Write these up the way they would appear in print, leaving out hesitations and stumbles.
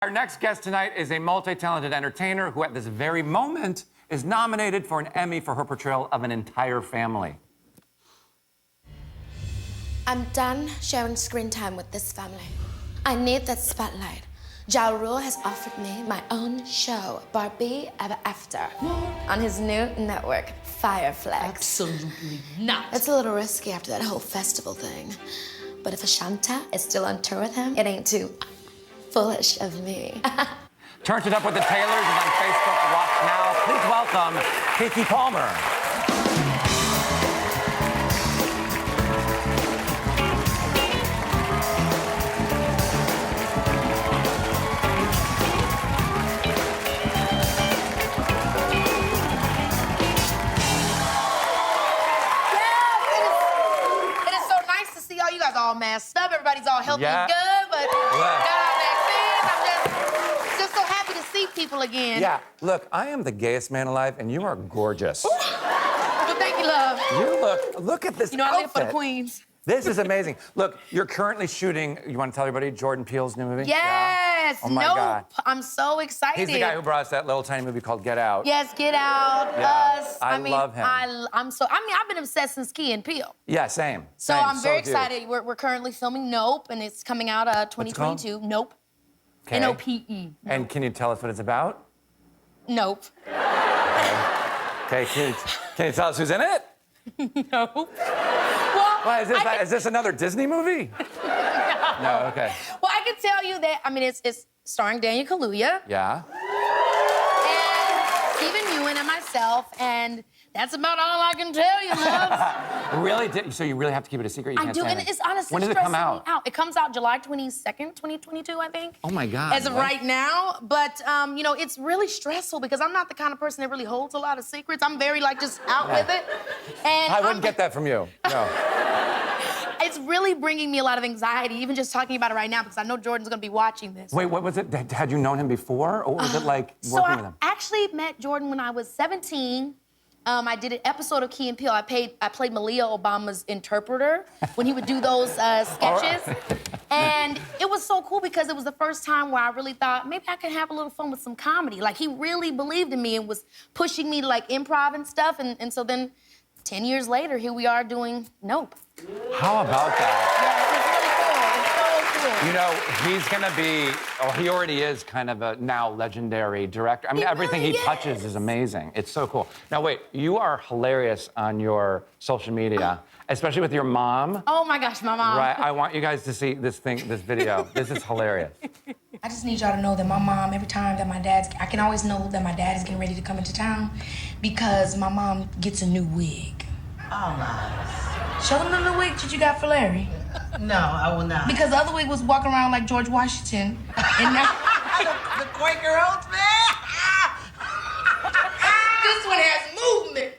Our next guest tonight is a multi-talented entertainer who at this very moment is nominated for an Emmy for her portrayal of an entire family. I'm done sharing screen time with this family. I need that spotlight. Ja Rule has offered me my own show, Barbie Ever After, on his new network, Fireflex. Absolutely not. It's a little risky after that whole festival thing. But if Ashanta is still on tour with him, it ain't too foolish of me. Turns It Up with the Taylors is on Facebook. Watch now. Please welcome Keke Palmer. You guys all masked up. Everybody's all healthy and good, but got our vaccines. I'm just so happy to see people again. Yeah, look, I am the gayest man alive, and you are gorgeous. Well, thank you, love. You look at this I live for the outfit. queens. This is amazing. Look, you're currently shooting, you want to tell everybody, Jordan Peele's new movie? Yes, Yeah? Oh my God. I'm so excited. He's the guy who brought us that little tiny movie called Get Out. Yes, Get Out, Yeah. Us. I love him. I've been obsessed since Key and Peele. Yeah, same. So same. I'm very huge. excited. We're currently filming Nope, and it's coming out 2022. Nope. Okay. N-O-P-E. And can you tell us what it's about? Nope. Okay, can you tell us who's in it? Nope. Well, Why, is this another Disney movie? No, okay. Well, I can tell you that, it's starring Daniel Kaluuya. Yeah? And Stephen Ewan and myself, and that's about all I can tell you, love. Really? So you really have to keep it a secret? You I can't do, say and anything? it's honestly When does it come out? It comes out July 22nd, 2022, I think. Oh, my God. As of right now. But, it's really stressful because I'm not the kind of person that really holds a lot of secrets. I'm very, just out with it. And I wouldn't get that from you. No. It's really bringing me a lot of anxiety, even just talking about it right now, because I know Jordan's going to be watching this. Wait, what was it? Had you known him before, or was it like working with him? I actually met Jordan when I was 17. I did an episode of Key and Peele. I played Malia Obama's interpreter when he would do those sketches. And it was so cool because it was the first time where I really thought, maybe I could have a little fun with some comedy. Like, he really believed in me and was pushing me to, improv and stuff. And so then, 10 years later, here we are doing Nope. How about that? Yeah, it's really cool. It's so cool. You know, he's gonna be, or he already is kind of a now legendary director. I mean, everything he touches is amazing. It's so cool. Now, wait, you are hilarious on your social media, especially with your mom. Oh my gosh, my mom. Right, I want you guys to see this video. This is hilarious. I just need y'all to know that my mom, every time that I can always know that my dad is getting ready to come into town because my mom gets a new wig. Oh, nice. Show them the new wig that you got for Larry. No, I will not. Because the other wig was walking around like George Washington. And now... the Quaker Oats, man! This one has movement.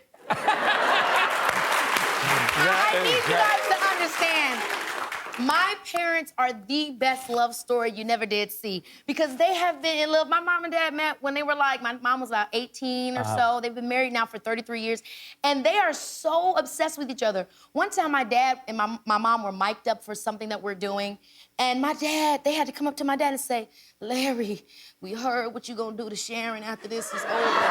I need you guys to understand. My parents are the best love story you never did see because they have been in love. My mom and dad met when they were my mom was about 18 or so. They've been married now for 33 years. And they are so obsessed with each other. One time my dad and my mom were mic'd up for something that we're doing. And they had to come up to my dad and say, Larry, we heard what you gonna do to Sharon after this is over.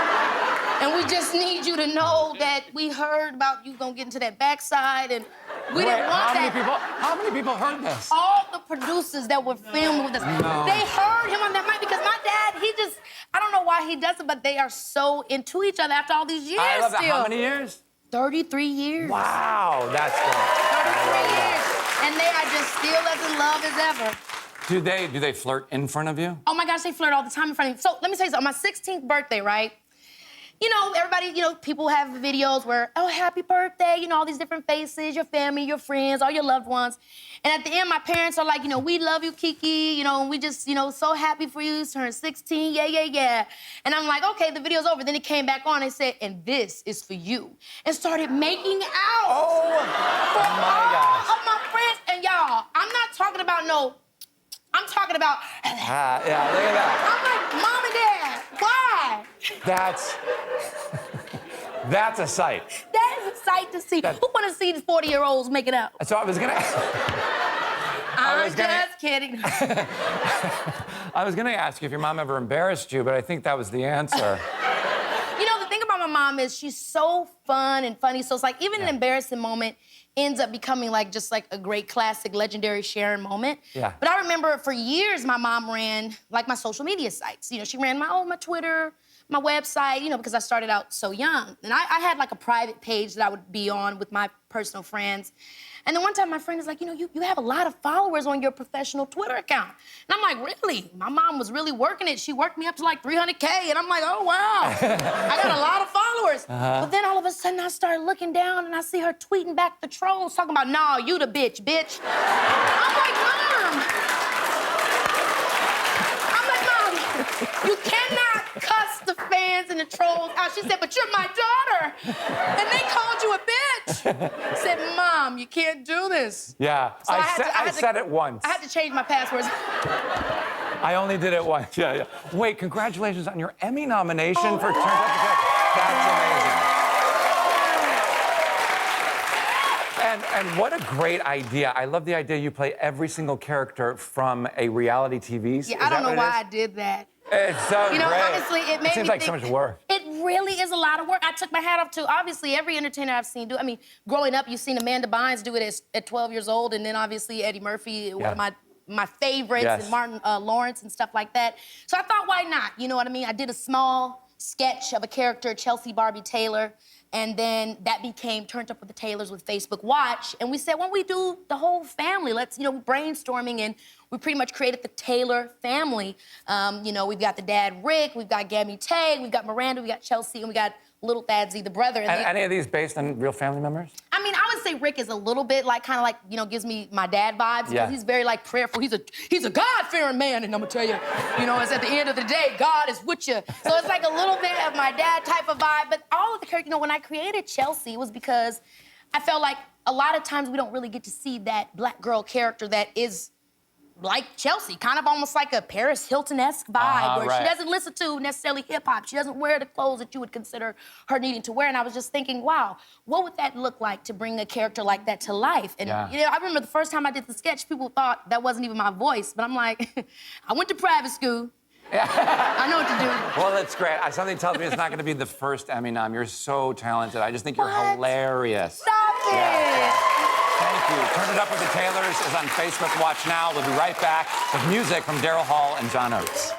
And we just need you to know that we heard about you gonna get into that backside and we didn't want that. How many people heard this? All the producers that were filming with us, they heard him on that mic because my dad, I don't know why he does it, but they are so into each other after all these years I love that. still. How many years? 33 years. Wow, that's good. 33 years. And they are just still as in love as ever. Do they flirt in front of you? Oh my gosh, they flirt all the time in front of me. So let me tell you something, on my 16th birthday, right? Everybody, people have videos where, oh, happy birthday, all these different faces, your family, your friends, all your loved ones. And at the end, my parents are like, we love you, Keke, and we just, so happy for you, turned 16, yeah. And I'm like, okay, the video's over. Then it came back on and said, and this is for you. And started making out. Oh, my gosh. Of my friends. And y'all, I'm not talking about I'm talking about... Yeah, look at that. I'm like, Mom and Dad, why? That's a sight. That is a sight to see. Who want to see the 40-year-olds make it up? So I was gonna... I'm just kidding. I was gonna ask you if your mom ever embarrassed you, but I think that was the answer. You know, the thing about my mom is she's so fun and funny. So it's like even an embarrassing moment ends up becoming like just like a great classic legendary Sharon moment. Yeah. But I remember for years my mom ran like my social media sites. You know, she ran my Twitter, my website, you know, because I started out so young. And I had like a private page that I would be on with my personal friends. And then one time my friend was like, you know, you have a lot of followers on your professional Twitter account. And I'm like, really? My mom was really working it. She worked me up to like 300K. And I'm like, oh, wow. I got a lot of followers. But then all of a sudden I started looking down and I see her tweeting back the trolls, talking about, nah, you the bitch. I'm like, Mom. You cannot cuss the fans and the trolls out. She said, but you're my daughter. And they called you a bitch. I said, Mom, you can't do this. Yeah, So I said it once. I had to change my passwords. I only did it once. Yeah. Wait, congratulations on your Emmy nomination for Turned Up the Keke. That's amazing. And what a great idea. I love the idea you play every single character from a reality TV. Yeah, I don't know why I did that. It's so You know, great. honestly, it made seems me like think, so much work. It really is a lot of work. I took my hat off to, obviously, every entertainer I've seen do it. I mean, growing up, you've seen Amanda Bynes do it at 12 years old, and then obviously Eddie Murphy, one of my favorites, and Martin Lawrence and stuff like that. So I thought, why not? You know what I mean? I did a small sketch of a character, Chelsea Barbie Taylor, and then that became Turned Up with the Taylors with Facebook Watch. And we said, why don't we do the whole family? Let's, you know, brainstorming, and we pretty much created the Taylor family. You know, we've got the dad, Rick, we've got Gabby Tay, we've got Miranda, we got Chelsea, and we got little Thadzy, the brother. And any of these based on real family members? I mean, I would say Rick is a little bit like, kind of like, you know, gives me my dad vibes. Yeah. Because he's very like prayerful. He's a God-fearing man, and I'm gonna tell you, you know, it's at the end of the day, God is with you. So it's like a little bit of my dad type of vibe. But all of the characters, you know, when I created Chelsea, it was because I felt like a lot of times we don't really get to see that black girl character that is like Chelsea, kind of almost like a Paris Hilton-esque vibe, where she doesn't listen to necessarily hip-hop. She doesn't wear the clothes that you would consider her needing to wear. And I was just thinking, wow, what would that look like to bring a character like that to life? And you know, I remember the first time I did the sketch, people thought that wasn't even my voice. But I'm like, I went to private school. I know what to do. Well, that's great. Something tells me it's not going to be the first Emmy nom. You're so talented. I just think you're hilarious. Stop it! Thank you. Turn It Up with the Taylors is on Facebook Watch now. We'll be right back with music from Daryl Hall and John Oates.